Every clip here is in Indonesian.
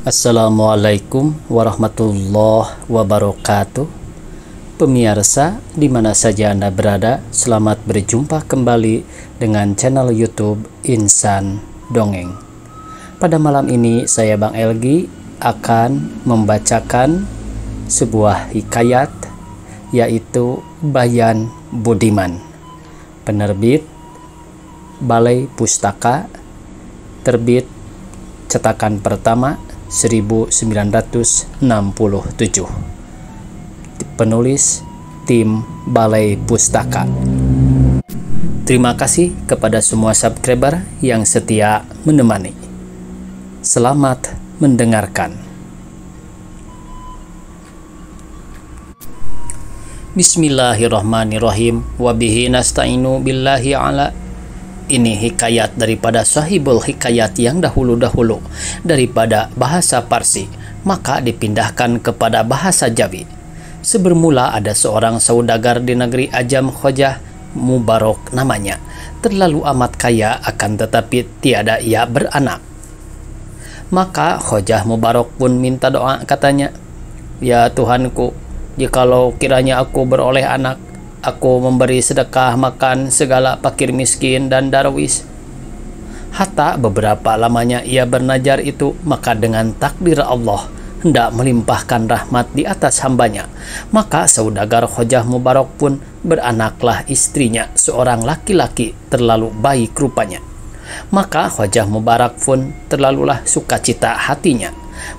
Assalamualaikum warahmatullahi wabarakatuh. Pemirsa, di mana saja Anda berada, selamat berjumpa kembali dengan channel YouTube Insan Dongeng. Pada malam ini saya Bang Elgi akan membacakan sebuah hikayat, yaitu Bayan Budiman. Penerbit Balai Pustaka, terbit cetakan pertama 1967. Penulis tim Balai Pustaka. Terima kasih kepada semua subscriber yang setia menemani. Selamat mendengarkan. Bismillahirrahmanirrahim. Wabihi nasta'inu billahi ala. Ini hikayat daripada sahibul hikayat yang dahulu-dahulu daripada bahasa Parsi, maka dipindahkan kepada bahasa Jawi. Sebermula ada seorang saudagar di negeri Ajam, Khojah Mubarak namanya. Terlalu amat kaya, akan tetapi tiada ia beranak. Maka Khojah Mubarak pun minta doa, katanya, "Ya Tuhanku, jikalau kiranya aku beroleh anak, aku memberi sedekah makan segala fakir miskin dan darwis." Hatta beberapa lamanya ia bernajar itu, maka dengan takdir Allah hendak melimpahkan rahmat di atas hambanya. Maka saudagar Khojah Mubarak pun beranaklah istrinya, seorang laki-laki terlalu baik rupanya. Maka Khojah Mubarak pun terlalulah sukacita hatinya.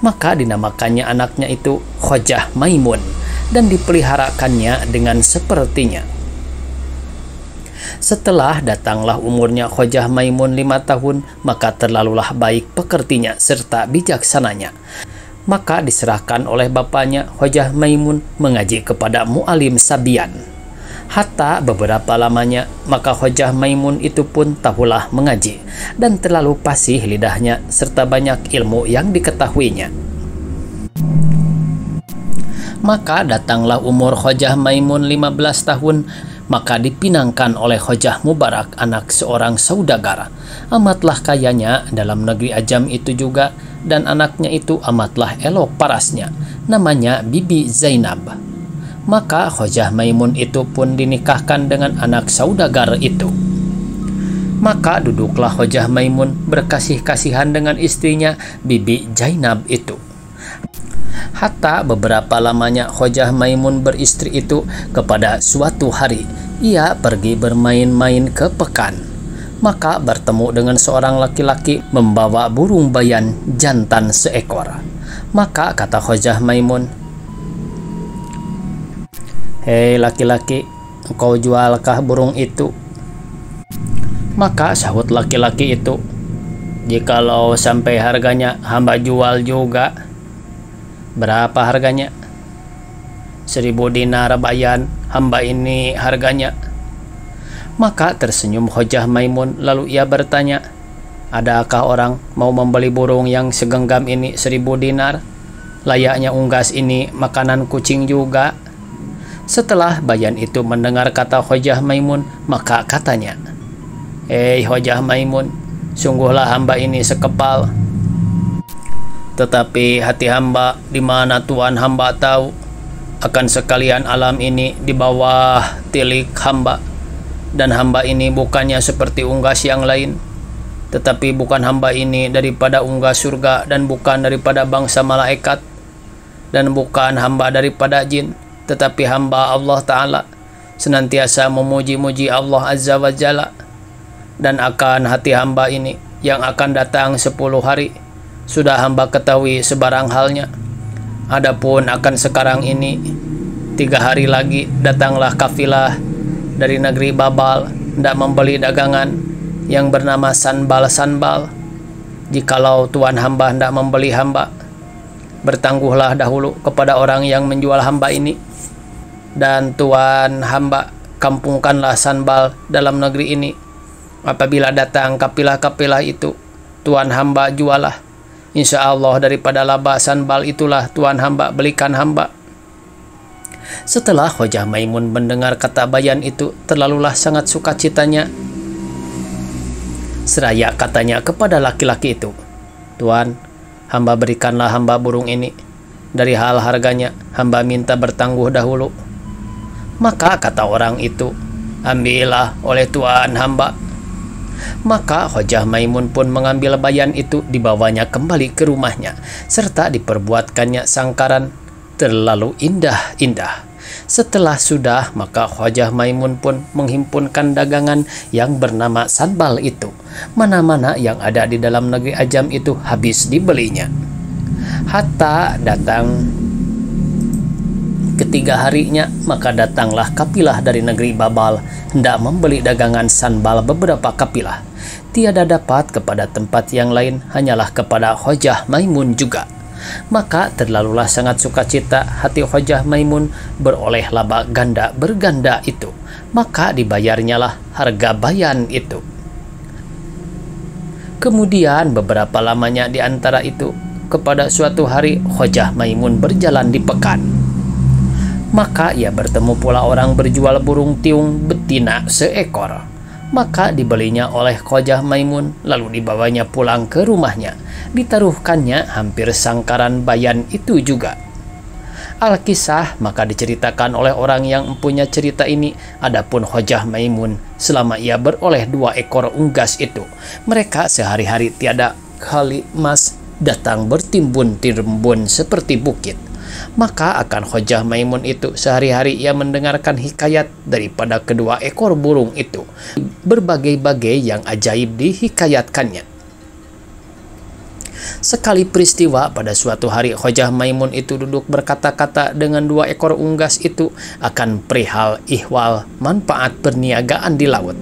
Maka dinamakannya anaknya itu Khojah Maimun, dan dipeliharakannya dengan sepertinya. Setelah datanglah umurnya Khojah Maimun 5 tahun, maka terlalulah baik pekertinya serta bijaksananya. Maka diserahkan oleh bapaknya Khojah Maimun mengaji kepada Mu'alim Sabian. Hatta beberapa lamanya, maka Khojah Maimun itu pun tahulah mengaji, dan terlalu fasih lidahnya serta banyak ilmu yang diketahuinya. Maka datanglah umur Khojah Maimun 15 tahun, maka dipinangkan oleh Khojah Mubarak, anak seorang saudagar. Amatlah kayanya dalam negeri Ajam itu juga, dan anaknya itu amatlah elok parasnya, namanya Bibi Zainab. Maka Khojah Maimun itu pun dinikahkan dengan anak saudagar itu. Maka duduklah Khojah Maimun berkasih-kasihan dengan istrinya Bibi Zainab itu. Hatta beberapa lamanya Khojah Maimun beristri itu, kepada suatu hari ia pergi bermain-main ke pekan. Maka bertemu dengan seorang laki-laki membawa burung bayan jantan seekor. Maka kata Khojah Maimun, "Hei laki-laki, engkau jualkah burung itu?" Maka sahut laki-laki itu, "Jikalau sampai harganya, hamba jual juga." "Berapa harganya?" 1000 dinar bayan, hamba ini harganya." Maka tersenyum Khojah Maimun, lalu ia bertanya, "Adakah orang mau membeli burung yang segenggam ini 1000 dinar? Layaknya unggas ini makanan kucing juga." Setelah bayan itu mendengar kata Khojah Maimun, maka katanya, "Hei Khojah Maimun, sungguhlah hamba ini sekepal. Tetapi hati hamba di mana Tuhan hamba tahu, akan sekalian alam ini di bawah tilik hamba. Dan hamba ini bukannya seperti unggas yang lain, tetapi bukan hamba ini daripada unggas surga, dan bukan daripada bangsa malaikat, dan bukan hamba daripada jin, tetapi hamba Allah Ta'ala, senantiasa memuji-muji Allah Azza wa Jalla. Dan akan hati hamba ini yang akan datang 10 hari, sudah hamba ketahui sebarang halnya. Adapun akan sekarang ini, 3 hari lagi datanglah kafilah dari negeri Babal, hendak membeli dagangan yang bernama Sanbal-Sanbal. Jikalau tuan hamba hendak membeli hamba, bertangguhlah dahulu kepada orang yang menjual hamba ini, dan tuan hamba kampungkanlah Sanbal dalam negeri ini. Apabila datang kapilah-kapilah itu, tuan hamba jualah. Insya Allah daripada laba Sanbal itulah tuan hamba belikan hamba." Setelah Khojah Maimun mendengar kata bayan itu, terlalulah sangat sukacitanya. Seraya katanya kepada laki-laki itu, "Tuan, hamba berikanlah hamba burung ini. Dari hal harganya, hamba minta bertangguh dahulu." Maka kata orang itu, "Ambillah oleh tuan hamba." Maka Hojah Maimun pun mengambil bayan itu, dibawanya kembali ke rumahnya, serta diperbuatkannya sangkaran terlalu indah-indah. Setelah sudah, maka Hojah Maimun pun menghimpunkan dagangan yang bernama sanbal itu. Mana-mana yang ada di dalam negeri Ajam itu habis dibelinya. Hatta datang ketiga harinya, maka datanglah kapilah dari negeri Babal hendak membeli dagangan sanbal beberapa kapilah. Tiada dapat kepada tempat yang lain, hanyalah kepada Hojah Maimun juga. Maka terlalulah sangat sukacita hati Hojah Maimun beroleh laba ganda berganda itu. Maka dibayarnyalah harga bayan itu. Kemudian beberapa lamanya di antara itu, kepada suatu hari Hojah Maimun berjalan di pekan. Maka ia bertemu pula orang berjual burung tiung betina seekor. Maka dibelinya oleh Hojah Maimun, lalu dibawanya pulang ke rumahnya. Ditaruhkannya hampir sangkaran bayan itu juga. Alkisah maka diceritakan oleh orang yang mempunyai cerita ini. Adapun Hojah Maimun, selama ia beroleh 2 ekor unggas itu, mereka sehari-hari tiada kali emas datang bertimbun-timbun seperti bukit. Maka akan Hojah Maimun itu sehari-hari ia mendengarkan hikayat daripada kedua ekor burung itu. Berbagai-bagai yang ajaib dihikayatkannya. Sekali peristiwa pada suatu hari Hojah Maimun itu duduk berkata-kata dengan 2 ekor unggas itu akan perihal ihwal manfaat perniagaan di laut.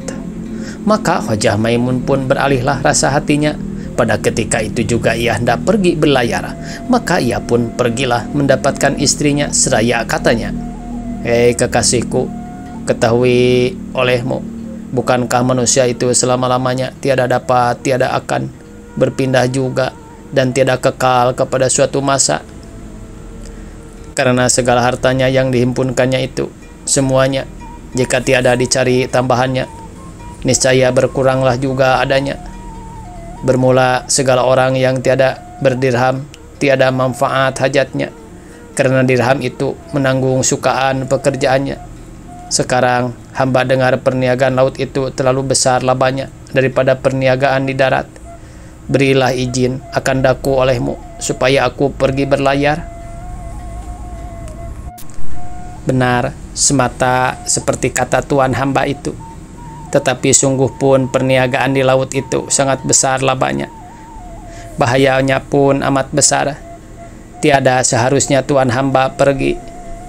Maka Hojah Maimun pun beralihlah rasa hatinya. Pada ketika itu juga ia hendak pergi berlayar. Maka ia pun pergilah mendapatkan istrinya, seraya katanya, "Hei kekasihku, ketahui olehmu, bukankah manusia itu selama-lamanya tiada dapat, tiada akan berpindah juga, dan tiada kekal kepada suatu masa? Karena segala hartanya yang dihimpunkannya itu, semuanya, jika tiada dicari tambahannya, niscaya berkuranglah juga adanya. Bermula segala orang yang tiada berdirham, tiada manfaat hajatnya, karena dirham itu menanggung sukaan pekerjaannya. Sekarang hamba dengar perniagaan laut itu terlalu besar labanya daripada perniagaan di darat. Berilah izin akan daku olehmu, supaya aku pergi berlayar." Benar, semata seperti kata tuan hamba itu. Tetapi sungguh pun perniagaan di laut itu sangat besar labanya. Bahayanya pun amat besar. Tiada seharusnya tuan hamba pergi,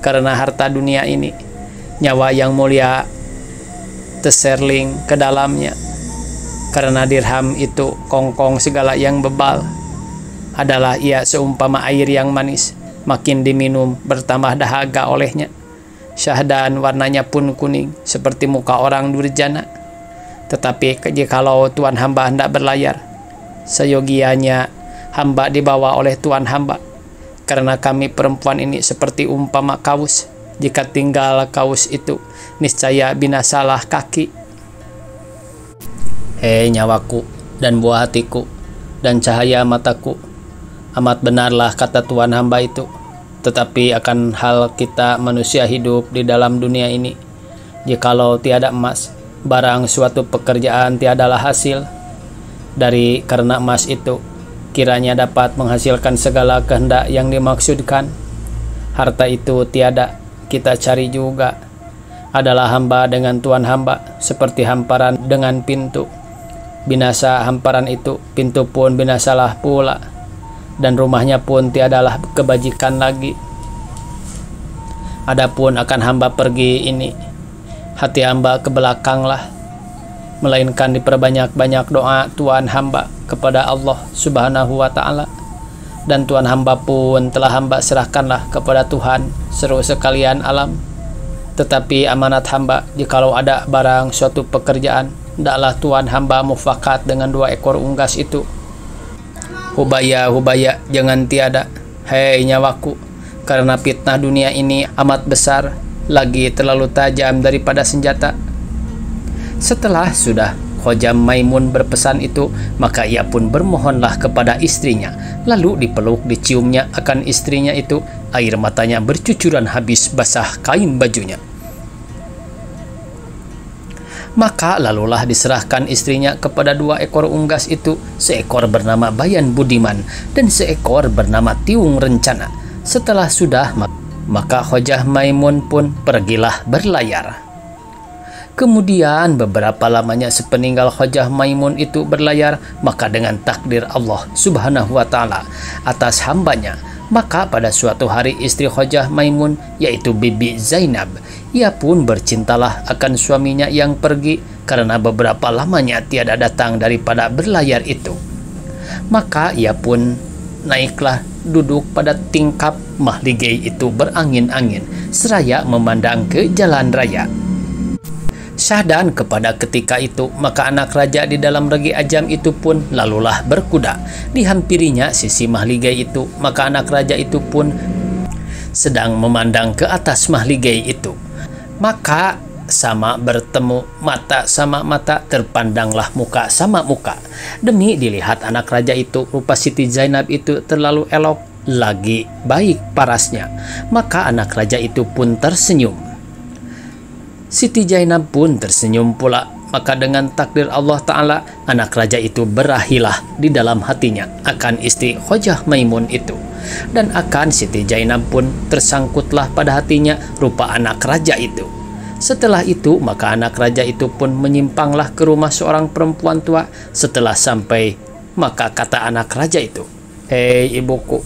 karena harta dunia ini, nyawa yang mulia terserling ke dalamnya. Karena dirham itu kongkong segala yang bebal. Adalah ia seumpama air yang manis, makin diminum bertambah dahaga olehnya. Syahdan warnanya pun kuning seperti muka orang durjana. Tetapi jikalau tuan hamba hendak berlayar, seyogianya hamba dibawa oleh tuan hamba. Karena kami perempuan ini seperti umpama kaus. Jika tinggal kaus itu, niscaya binasalah kaki. Hei nyawaku dan buah hatiku dan cahaya mataku, amat benarlah kata tuan hamba itu. Tetapi akan hal kita manusia hidup di dalam dunia ini, jikalau tiada emas, barang suatu pekerjaan tiadalah hasil. Dari karena emas itu, kiranya dapat menghasilkan segala kehendak yang dimaksudkan. Harta itu tiada kita cari juga. Adalah hamba dengan tuan hamba, seperti hamparan dengan pintu. Binasa hamparan itu, pintu pun binasalah pula. Dan rumahnya pun tiadalah kebajikan lagi. Adapun akan hamba pergi ini, hati hamba ke belakanglah, melainkan diperbanyak-banyak doa tuan hamba kepada Allah Subhanahu wa ta'ala. Dan tuan hamba pun telah hamba serahkanlah kepada Tuhan seru sekalian alam. Tetapi amanat hamba, jikalau ada barang suatu pekerjaan, hendaklah tuan hamba mufakat dengan 2 ekor unggas itu. Hubaya, hubaya, jangan tiada, hei nyawaku, karena fitnah dunia ini amat besar, lagi terlalu tajam daripada senjata. Setelah sudah Khojah Maimun berpesan itu, maka ia pun bermohonlah kepada istrinya, lalu dipeluk diciumnya akan istrinya itu. Air matanya bercucuran habis basah kain bajunya. Maka lalulah diserahkan istrinya kepada 2 ekor unggas itu, seekor bernama Bayan Budiman dan seekor bernama Tiung Rencana. Setelah sudah, maka Khojah Maimun pun pergilah berlayar. Kemudian beberapa lamanya sepeninggal Khojah Maimun itu berlayar, maka dengan takdir Allah Subhanahu wa Ta'ala atas hambanya, maka pada suatu hari istri Khojah Maimun, yaitu Bibi Zainab, ia pun bercintalah akan suaminya yang pergi karena beberapa lamanya tiada datang daripada berlayar itu. Maka ia pun naiklah duduk pada tingkap mahligai itu berangin-angin seraya memandang ke jalan raya. Syahdan kepada ketika itu, maka anak raja di dalam regi ajam itu pun lalulah berkuda. Dihampirinya sisi mahligai itu, maka anak raja itu pun sedang memandang ke atas mahligai itu. Maka sama bertemu mata sama mata, terpandanglah muka sama muka. Demi dilihat anak raja itu, rupa Siti Zainab itu terlalu elok, lagi baik parasnya. Maka anak raja itu pun tersenyum. Siti Zainab pun tersenyum pula. Maka dengan takdir Allah Ta'ala, anak raja itu berahilah di dalam hatinya akan istri Khojah Maimun itu. Dan akan Siti Zainab pun tersangkutlah pada hatinya rupa anak raja itu. Setelah itu, maka anak raja itu pun menyimpanglah ke rumah seorang perempuan tua. Setelah sampai, maka kata anak raja itu, "Hei ibuku,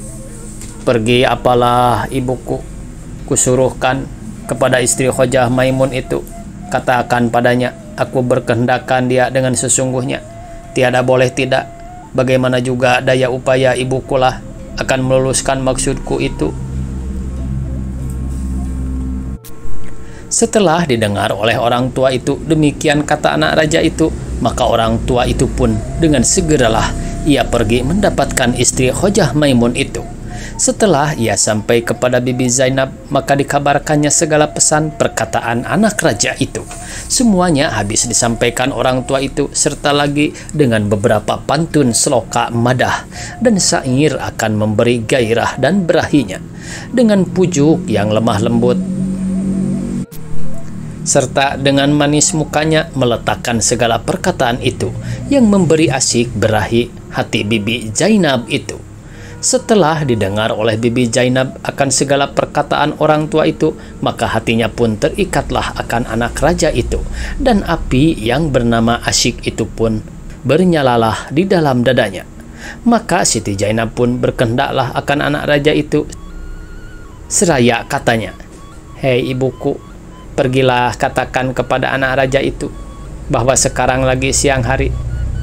pergi apalah ibuku, kusuruhkan kepada istri Khojah Maimun itu. Katakan padanya, aku berkehendakan dia dengan sesungguhnya. Tiada boleh tidak. Bagaimana juga daya upaya ibukulah akan meluluskan maksudku itu." Setelah didengar oleh orang tua itu demikian kata anak raja itu, maka orang tua itu pun dengan segeralah ia pergi mendapatkan istri Khojah Maimun itu. Setelah ia sampai kepada Bibi Zainab, maka dikabarkannya segala pesan perkataan anak raja itu. Semuanya habis disampaikan orang tua itu, serta lagi dengan beberapa pantun seloka madah dan syair akan memberi gairah dan berahinya, dengan pujuk yang lemah lembut, serta dengan manis mukanya meletakkan segala perkataan itu yang memberi asyik berahi hati Bibi Zainab itu. Setelah didengar oleh Bibi Zainab akan segala perkataan orang tua itu, maka hatinya pun terikatlah akan anak raja itu, dan api yang bernama asyik itu pun bernyalalah di dalam dadanya. Maka Siti Zainab pun berkehendaklah akan anak raja itu, seraya katanya, "Hei ibuku, pergilah katakan kepada anak raja itu bahwa sekarang lagi siang hari.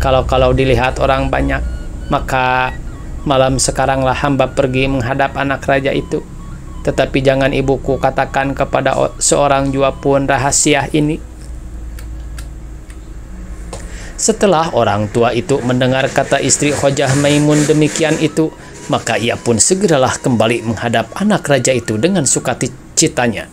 Kalau dilihat orang banyak, maka malam sekaranglah hamba pergi menghadap anak raja itu. Tetapi jangan ibuku katakan kepada seorang jua pun rahasia ini." Setelah orang tua itu mendengar kata istri Khojah Maimun demikian itu, maka ia pun segeralah kembali menghadap anak raja itu dengan sukacitanya.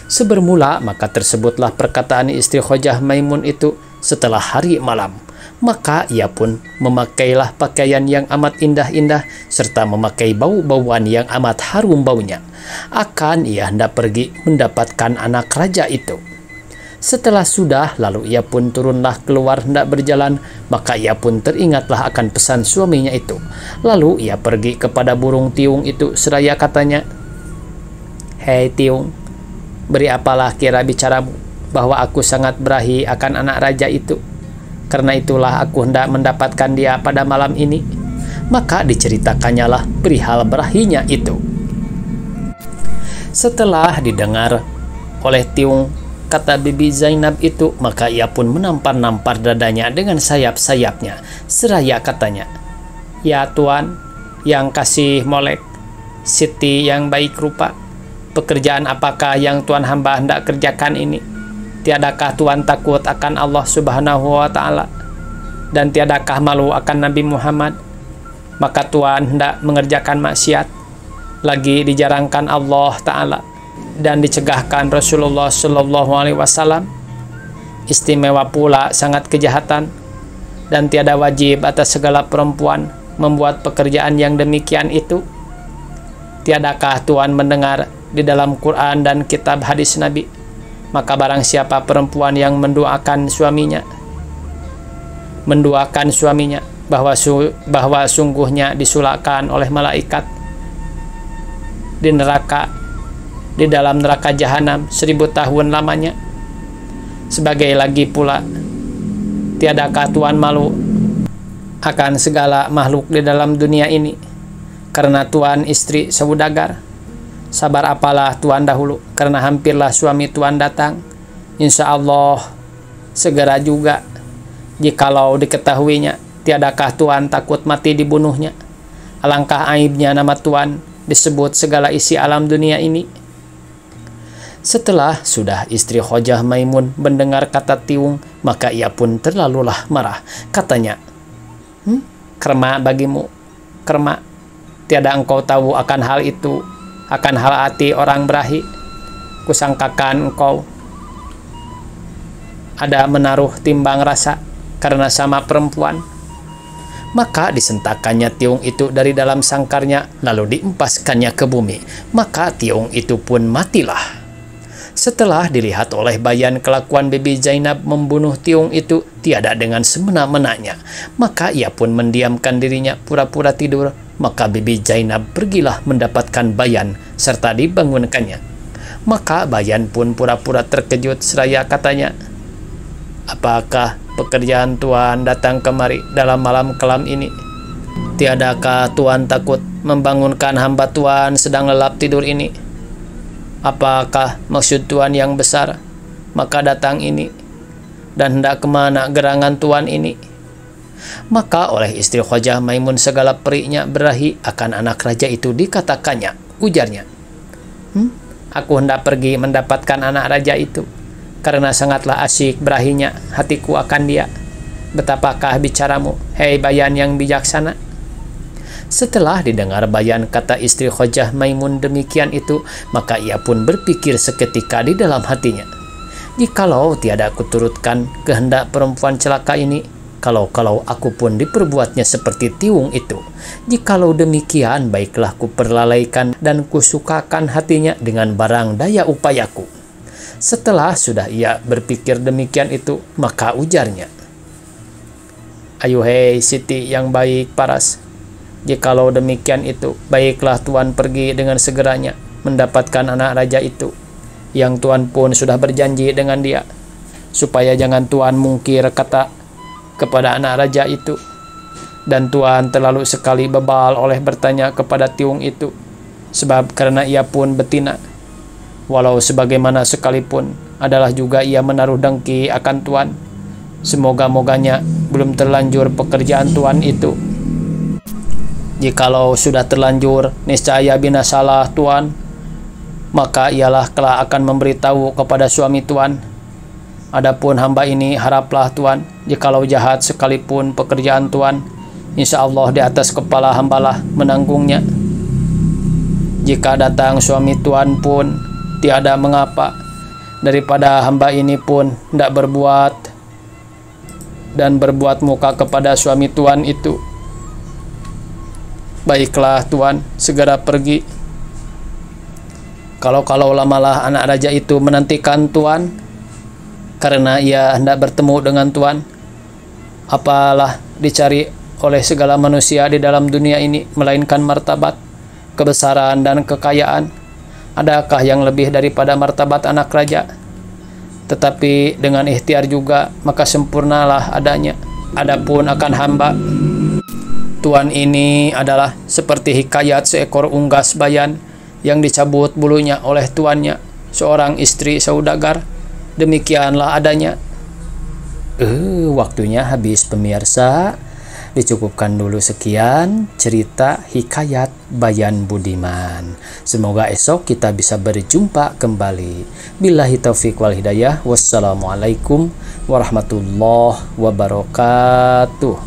Sebermula maka tersebutlah perkataan istri Khojah Maimun itu setelah hari malam. Maka ia pun memakailah pakaian yang amat indah-indah serta memakai bau-bauan yang amat harum baunya. Akan ia hendak pergi mendapatkan anak raja itu. Setelah sudah, lalu ia pun turunlah keluar hendak berjalan, maka ia pun teringatlah akan pesan suaminya itu. Lalu ia pergi kepada burung tiung itu seraya katanya, "Hei tiung, beri apalah kira bicaramu bahwa aku sangat berahi akan anak raja itu. Karena itulah aku hendak mendapatkan dia pada malam ini." Maka diceritakannya lah perihal berahinya itu. Setelah didengar oleh tiung kata Bibi Zainab itu, maka ia pun menampar-nampar dadanya dengan sayap-sayapnya, seraya katanya, "Ya tuan yang kasih molek, Siti yang baik rupa, pekerjaan apakah yang tuan hamba hendak kerjakan ini? Tiadakah tuan takut akan Allah Subhanahu wa Ta'ala? Dan tiadakah malu akan Nabi Muhammad? Maka tuan hendak mengerjakan maksiat, lagi dijarangkan Allah Ta'ala dan dicegahkan Rasulullah Sallallahu Alaihi Wasallam. istimewa pula sangat kejahatan, dan tiada wajib atas segala perempuan membuat pekerjaan yang demikian itu. Tiadakah Tuhan mendengar di dalam Quran dan kitab hadis Nabi, maka barang siapa perempuan yang menduakan suaminya bahwa sungguhnya disulakkan oleh malaikat di dalam neraka jahanam 1000 tahun lamanya. Sebagai lagi pula, tiadakah Tuhan malu akan segala makhluk di dalam dunia ini, karena Tuhan istri saudagar? Sabar apalah Tuhan dahulu, karena hampirlah suami Tuhan datang. Insya Allah segera juga. Jikalau diketahuinya, tiadakah Tuhan takut mati dibunuhnya? Alangkah aibnya nama Tuhan disebut segala isi alam dunia ini. Setelah sudah istri Khojah Maimun mendengar kata tiung, maka ia pun terlalulah marah. Katanya, kerma bagimu, kerma. Tiada engkau tahu akan hal itu, akan hal hati orang berahi. Kusangkakan engkau ada menaruh timbang rasa karena sama perempuan. Maka disentakannya tiung itu dari dalam sangkarnya, lalu diempaskannya ke bumi. Maka tiung itu pun matilah. Setelah dilihat oleh Bayan kelakuan Bibi Zainab membunuh tiung itu tiada dengan semena-menanya, maka ia pun mendiamkan dirinya pura-pura tidur. Maka Bibi Zainab pergilah mendapatkan Bayan serta dibangunkannya. Maka Bayan pun pura-pura terkejut seraya katanya, apakah pekerjaan Tuhan datang kemari dalam malam kelam ini? Tiadakah Tuhan takut membangunkan hamba Tuhan sedang lelap tidur ini? Apakah maksud Tuhan yang besar? Maka datang ini, dan hendak kemana gerangan Tuhan ini? Maka oleh istri Khojah Maimun segala periknya berahi akan anak raja itu dikatakannya. Ujarnya, aku hendak pergi mendapatkan anak raja itu, karena sangatlah asyik berahinya hatiku akan dia. Betapakah bicaramu, hei Bayan yang bijaksana? Setelah didengar Bayan kata istri Khojah Maimun demikian itu, maka ia pun berpikir seketika di dalam hatinya, jikalau tiada aku turutkan kehendak perempuan celaka ini, kalau aku pun diperbuatnya seperti tiung itu. Jikalau demikian, baiklah ku perlalaikan dan kusukakan hatinya dengan barang daya upayaku. Setelah sudah ia berpikir demikian itu, maka ujarnya, ayo hei Siti yang baik paras, jikalau demikian itu, baiklah Tuan pergi dengan segeranya mendapatkan anak raja itu, yang Tuan pun sudah berjanji dengan dia, supaya jangan Tuan mungkir kata kepada anak raja itu. Dan Tuan terlalu sekali bebal oleh bertanya kepada tiung itu, sebab karena ia pun betina, walau sebagaimana sekalipun adalah juga ia menaruh dengki akan Tuan. Semoga-moganya belum terlanjur pekerjaan Tuan itu. Jikalau sudah terlanjur, niscaya binasalah Tuan, maka ialah kelak akan memberitahu kepada suami Tuan. Adapun hamba ini haraplah Tuan, jikalau jahat sekalipun pekerjaan Tuan, insya Allah di atas kepala hambalah menanggungnya. Jika datang suami Tuan pun tiada mengapa, daripada hamba ini pun tidak berbuat dan berbuat muka kepada suami Tuan itu. Baiklah Tuan, segera pergi. Kalau lamalah anak raja itu menantikan Tuan, karena ia hendak bertemu dengan Tuan, apalah dicari oleh segala manusia di dalam dunia ini, melainkan martabat, kebesaran, dan kekayaan. Adakah yang lebih daripada martabat anak raja? Tetapi dengan ikhtiar juga, maka sempurnalah adanya. Adapun akan hamba, Tuan ini adalah seperti hikayat seekor unggas Bayan yang dicabut bulunya oleh tuannya, seorang istri saudagar. Demikianlah adanya. Waktunya habis pemirsa. Dicukupkan dulu sekian cerita hikayat Bayan Budiman. Semoga esok kita bisa berjumpa kembali. Billahi taufiq wal hidayah. Wassalamualaikum warahmatullahi wabarakatuh.